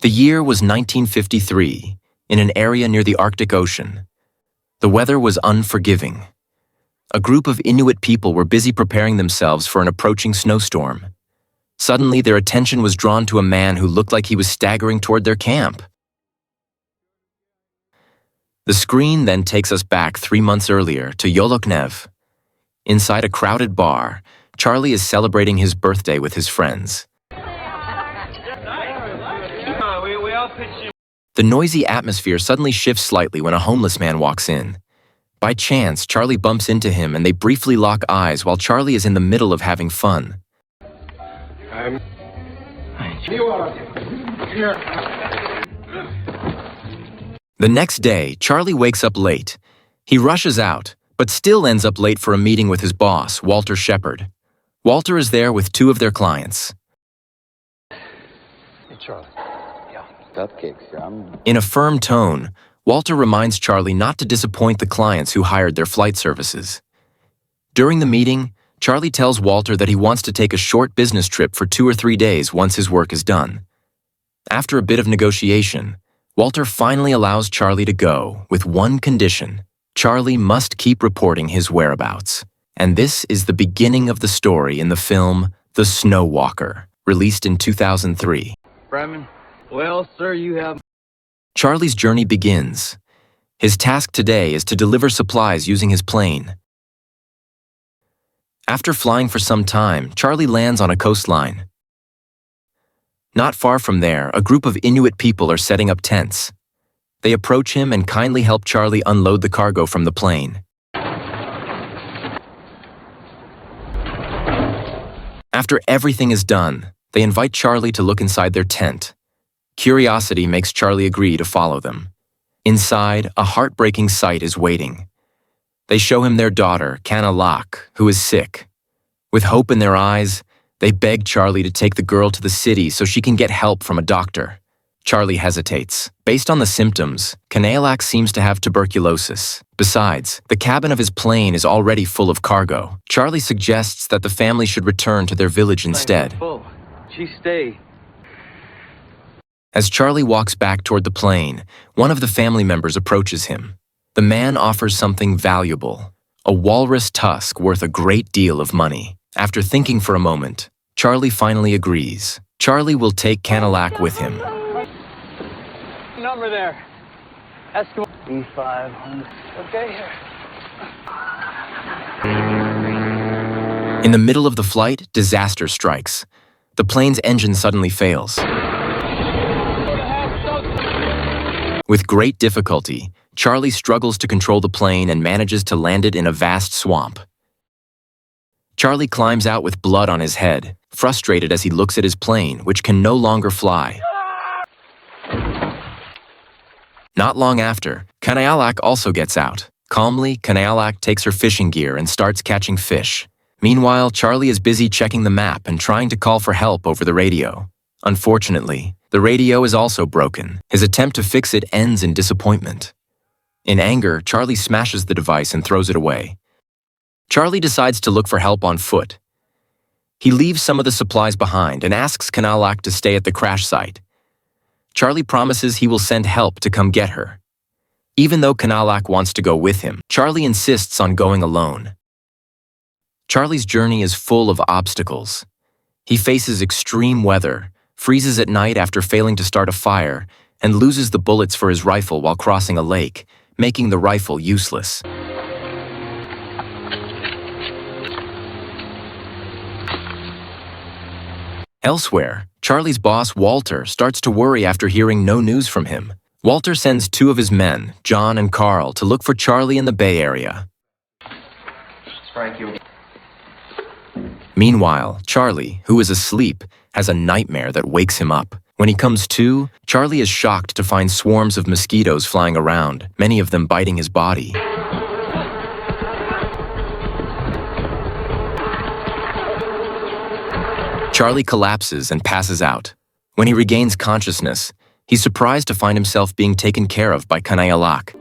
The year was 1953, in an area near the Arctic Ocean. The weather was unforgiving. A group of Inuit people were busy preparing themselves for an approaching snowstorm. Suddenly, their attention was drawn to a man who looked like he was staggering toward their camp. The screen then takes us back 3 months earlier to Yoloknev. Inside a crowded bar, Charlie is celebrating his birthday with his friends. The noisy atmosphere suddenly shifts slightly when a homeless man walks in. By chance, Charlie bumps into him and they briefly lock eyes while Charlie is in the middle of having fun. The next day, Charlie wakes up late. He rushes out, but still ends up late for a meeting with his boss, Walter Shepard. Walter is there with 2 of their clients. Hey, Charlie. Yeah, cupcakes. In a firm tone, Walter reminds Charlie not to disappoint the clients who hired their flight services. During the meeting, Charlie tells Walter that he wants to take a short business trip for 2 or 3 days once his work is done. After a bit of negotiation, Walter finally allows Charlie to go with one condition. Charlie must keep reporting his whereabouts. And this is the beginning of the story in the film The Snow Walker, released in 2003. Bremen, well, sir, you have... Charlie's journey begins. His task today is to deliver supplies using his plane. After flying for some time, Charlie lands on a coastline. Not far from there, a group of Inuit people are setting up tents. They approach him and kindly help Charlie unload the cargo from the plane. After everything is done, they invite Charlie to look inside their tent. Curiosity makes Charlie agree to follow them. Inside, a heartbreaking sight is waiting. They show him their daughter, Kanalak, who is sick. With hope in their eyes, they beg Charlie to take the girl to the city so she can get help from a doctor. Charlie hesitates. Based on the symptoms, Kanalak seems to have tuberculosis. Besides, the cabin of his plane is already full of cargo. Charlie suggests that the family should return to their village instead. She stay. As Charlie walks back toward the plane, one of the family members approaches him. The man offers something valuable, a walrus tusk worth a great deal of money. After thinking for a moment, Charlie finally agrees. Charlie will take Kanalak with him. Number there. Eskimo. E500. Okay, here. In the middle of the flight, disaster strikes. The plane's engine suddenly fails. With great difficulty, Charlie struggles to control the plane and manages to land it in a vast swamp. Charlie climbs out with blood on his head, frustrated as he looks at his plane, which can no longer fly. Not long after, Kanalak also gets out. Calmly, Kanalak takes her fishing gear and starts catching fish. Meanwhile, Charlie is busy checking the map and trying to call for help over the radio. Unfortunately, the radio is also broken. His attempt to fix it ends in disappointment. In anger, Charlie smashes the device and throws it away. Charlie decides to look for help on foot. He leaves some of the supplies behind and asks Kanalak to stay at the crash site. Charlie promises he will send help to come get her. Even though Kanalak wants to go with him, Charlie insists on going alone. Charlie's journey is full of obstacles. He faces extreme weather, freezes at night after failing to start a fire, and loses the bullets for his rifle while crossing a lake, making the rifle useless. Elsewhere, Charlie's boss, Walter, starts to worry after hearing no news from him. Walter sends 2 of his men, John and Carl, to look for Charlie in the Bay Area. Meanwhile, Charlie, who is asleep, has a nightmare that wakes him up. When he comes to, Charlie is shocked to find swarms of mosquitoes flying around, many of them biting his body. Charlie collapses and passes out. When he regains consciousness, he's surprised to find himself being taken care of by Kanalak.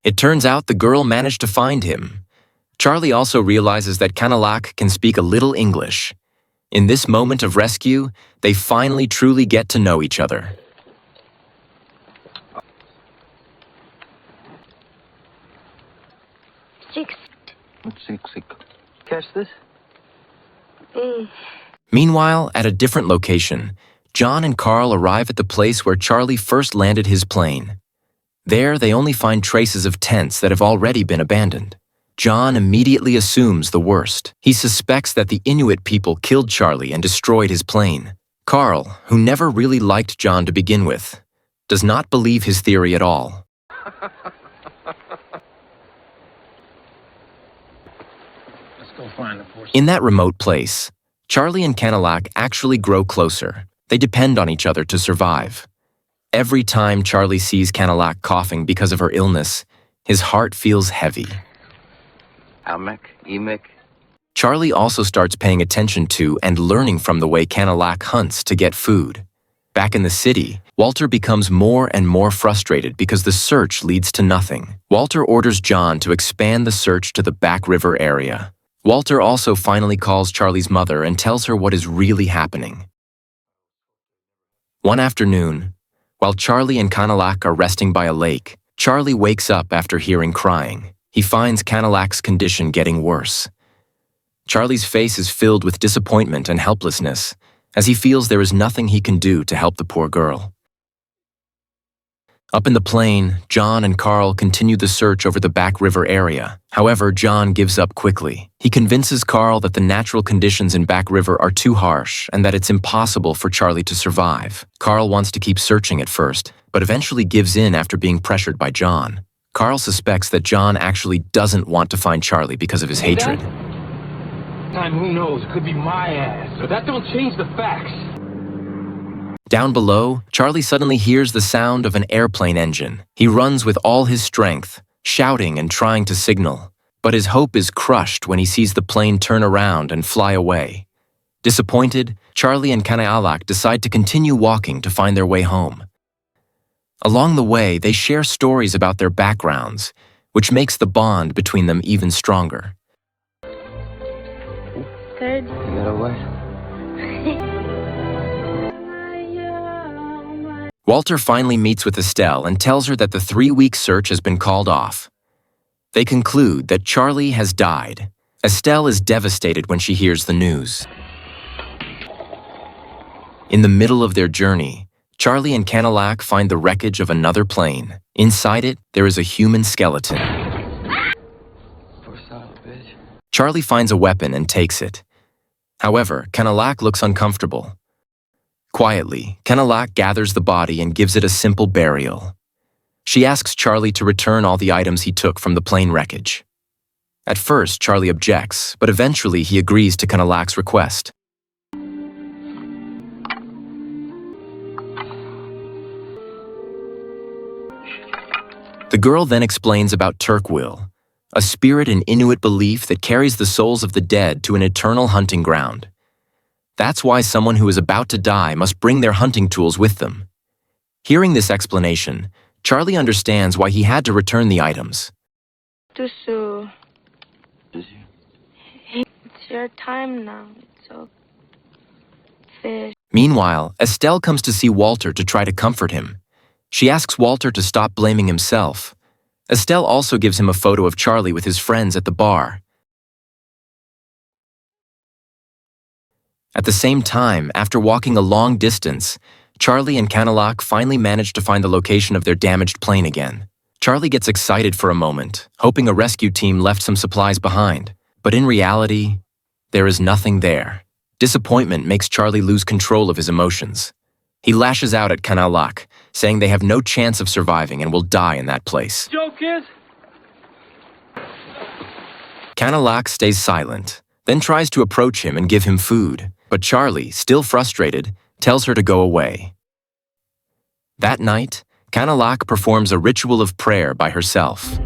It turns out the girl managed to find him. Charlie also realizes that Kanalak can speak a little English. In this moment of rescue, they finally truly get to know each other. Six. Catch this? Meanwhile, at a different location, John and Carl arrive at the place where Charlie first landed his plane. There, they only find traces of tents that have already been abandoned. John immediately assumes the worst. He suspects that the Inuit people killed Charlie and destroyed his plane. Carl, who never really liked John to begin with, does not believe his theory at all. Let's go find the force. In that remote place, Charlie and Canalac actually grow closer. They depend on each other to survive. Every time Charlie sees Canalac coughing because of her illness, his heart feels heavy. Almec, Emic. Charlie also starts paying attention to and learning from the way Canalac hunts to get food. Back in the city, Walter becomes more and more frustrated because the search leads to nothing. Walter orders John to expand the search to the Back River area. Walter also finally calls Charlie's mother and tells her what is really happening. One afternoon, while Charlie and Canalac are resting by a lake, Charlie wakes up after hearing crying. He finds Canalac's condition getting worse. Charlie's face is filled with disappointment and helplessness, as he feels there is nothing he can do to help the poor girl. Up in the plain, John and Carl continue the search over the Back River area. However, John gives up quickly. He convinces Carl that the natural conditions in Back River are too harsh and that it's impossible for Charlie to survive. Carl wants to keep searching at first, but eventually gives in after being pressured by John. Carl suspects that John actually doesn't want to find Charlie because of his hatred. Time, who knows? It could be my ass. But that don't change the facts. Down below, Charlie suddenly hears the sound of an airplane engine. He runs with all his strength, shouting and trying to signal. But his hope is crushed when he sees the plane turn around and fly away. Disappointed, Charlie and Canalac decide to continue walking to find their way home. Along the way, they share stories about their backgrounds, which makes the bond between them even stronger. Good. You got away? Walter finally meets with Estelle and tells her that the 3-week search has been called off. They conclude that Charlie has died. Estelle is devastated when she hears the news. In the middle of their journey, Charlie and Canalac find the wreckage of another plane. Inside it, there is a human skeleton. Force out, bitch. Charlie finds a weapon and takes it. However, Canalac looks uncomfortable. Quietly, Canalac gathers the body and gives it a simple burial. She asks Charlie to return all the items he took from the plane wreckage. At first, Charlie objects, but eventually he agrees to Canalac's request. The girl then explains about Turkwil, a spirit in Inuit belief that carries the souls of the dead to an eternal hunting ground. That's why someone who is about to die must bring their hunting tools with them. Hearing this explanation, Charlie understands why he had to return the items. Tusu, Did you? it's your time now. So, fish. Meanwhile, Estelle comes to see Walter to try to comfort him. She asks Walter to stop blaming himself. Estelle also gives him a photo of Charlie with his friends at the bar. At the same time, after walking a long distance, Charlie and Canalac finally manage to find the location of their damaged plane again. Charlie gets excited for a moment, hoping a rescue team left some supplies behind. But in reality, there is nothing there. Disappointment makes Charlie lose control of his emotions. He lashes out at Canalac, saying they have no chance of surviving and will die in that place. Joke is? Canalac stays silent, then tries to approach him and give him food. But Charlie, still frustrated, tells her to go away. That night, Canalac performs a ritual of prayer by herself.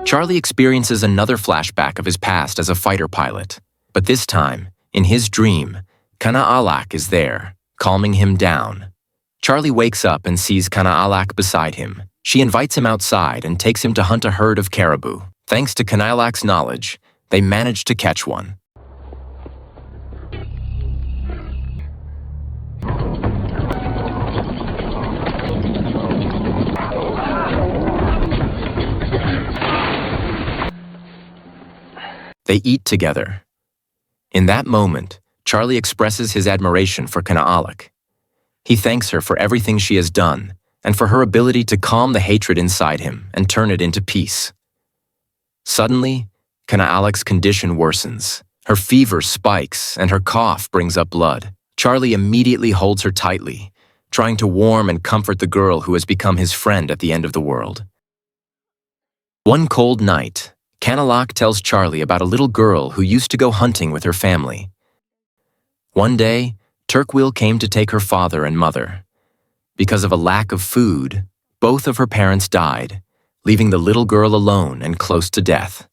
Charlie experiences another flashback of his past as a fighter pilot. But this time, in his dream, Canalac is there, calming him down. Charlie wakes up and sees Canalac beside him. She invites him outside and takes him to hunt a herd of caribou. Thanks to Canalac's knowledge, they manage to catch one. They eat together. In that moment, Charlie expresses his admiration for Kanaalak. He thanks her for everything she has done and for her ability to calm the hatred inside him and turn it into peace. Suddenly, Kanaalak's condition worsens. Her fever spikes and her cough brings up blood. Charlie immediately holds her tightly, trying to warm and comfort the girl who has become his friend at the end of the world. One cold night, Kanaalak tells Charlie about a little girl who used to go hunting with her family. One day, Turkwil came to take her father and mother. Because of a lack of food, both of her parents died, leaving the little girl alone and close to death.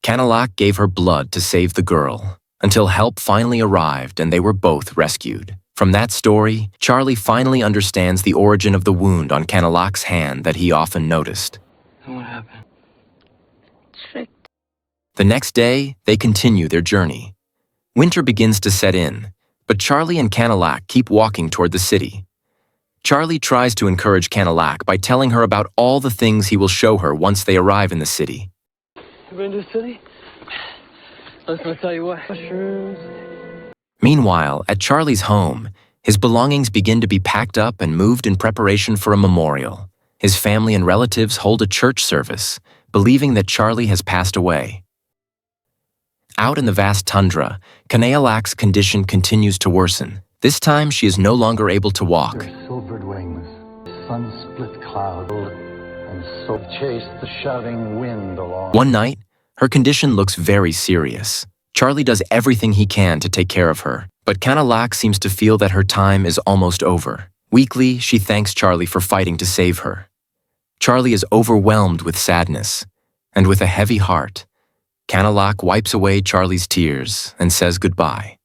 Kanaalak gave her blood to save the girl, until help finally arrived and they were both rescued. From that story, Charlie finally understands the origin of the wound on Kanaalak's hand that he often noticed. And what happened? Tricked. The next day, they continue their journey. Winter begins to set in, but Charlie and Kanaalak keep walking toward the city. Charlie tries to encourage Kanaalak by telling her about all the things he will show her once they arrive in the city. You been to the city? I was gonna tell you what. Mushrooms. Meanwhile, at Charlie's home, his belongings begin to be packed up and moved in preparation for a memorial. His family and relatives hold a church service, believing that Charlie has passed away. Out in the vast tundra, Kanaalak's condition continues to worsen. This time, she is no longer able to walk. Her silvered wings, sun-split cloud, and so chased the shouting wind along. One night, her condition looks very serious. Charlie does everything he can to take care of her, but Kanaalak seems to feel that her time is almost over. Weakly, she thanks Charlie for fighting to save her. Charlie is overwhelmed with sadness, and with a heavy heart, Kanaalak wipes away Charlie's tears and says goodbye.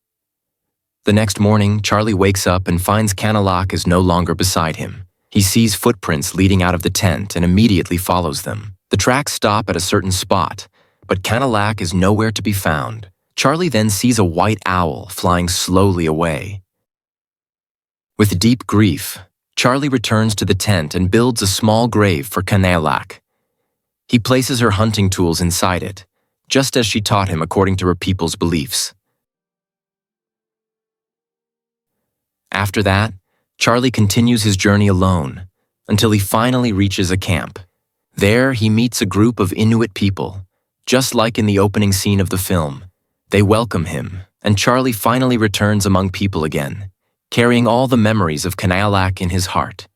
The next morning, Charlie wakes up and finds Kanaalak is no longer beside him. He sees footprints leading out of the tent and immediately follows them. The tracks stop at a certain spot, but Kanaalak is nowhere to be found. Charlie then sees a white owl flying slowly away. With deep grief, Charlie returns to the tent and builds a small grave for Kanaalak. He places her hunting tools inside it, just as she taught him according to her people's beliefs. After that, Charlie continues his journey alone until he finally reaches a camp. There, he meets a group of Inuit people, just like in the opening scene of the film. They welcome him, and Charlie finally returns among people again, carrying all the memories of Kanaalak in his heart.